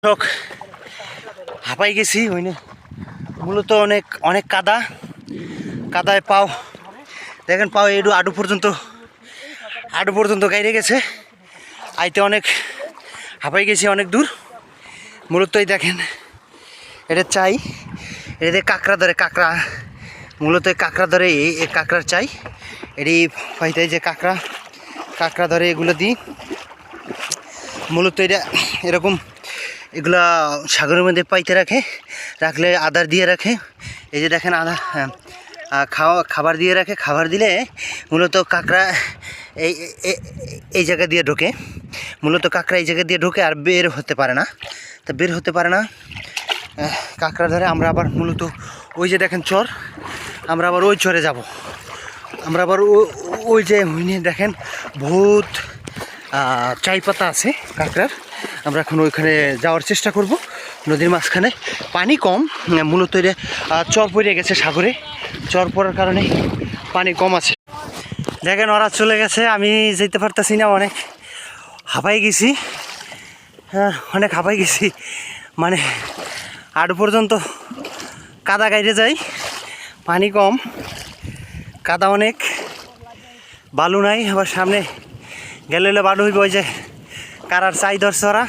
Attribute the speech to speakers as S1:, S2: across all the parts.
S1: শখ হাঁপাই গেছি হইনি মূলত অনেক অনেক কাদায় পাও দেখেন পাও একটু আডু পর্যন্ত গাইরে গেছে আইতে অনেক হাঁপাই গেছি অনেক দূর মূলত এই দেখেন এটা চাই এটাতে কাঁকড়া ধরে কাঁকড়া মূলত কাঁকড়া ধরে এই কাঁকড়ার চাই এটি পাইতে যে কাঁকড়া ধরে এগুলো দিই মূলত এটা এরকম এগুলা সাগরের মধ্যে পাইতে রাখলে আদার দিয়ে রাখে এই যে দেখেন আদা খাবার দিয়ে রাখে খাবার দিলে মূলত কাঁকড়া এই জায়গা দিয়ে ঢোকে মূলত কাঁকড়া এই জায়গা দিয়ে ঢোকে আর বের হতে পারে না কাঁকড়া ধরে আমরা আবার মূলত ওই যে দেখেন চর আমরা আবার ওই চরে যাব আমরা আবার ওই যে দেখেন বহুত চাই পাতা আছে কাঁকড়ার আমরা এখন ওইখানে যাওয়ার চেষ্টা করব নদীর মাঝখানে পানি কম মূলত এটা চর পড়ে গেছে সাগরে চর পড়ার কারণে পানি কম আছে দেখেন ওরা চলে গেছে আমি যেতে পারতেছি না অনেক হাঁপাই গেছি মানে আড়ু পর্যন্ত কাদা গাইতে যাই পানি কম কাদা অনেক বালু নাই আবার সামনে গেলে বালু হইব ওই যে কারার চাই ধরছে ওরা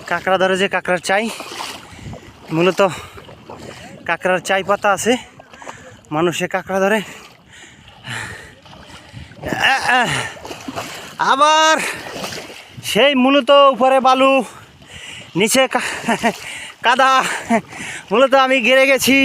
S1: কাঁকড়া ধরে যে কাঁকড়ার চাই মূলত কাঁকড়ার চাই পাতা আছে মানুষে কাঁকড়া ধরে আবার সেই মূলত উপরে বালু নিচে কাদা মূলত আমি গেড়ে গেছি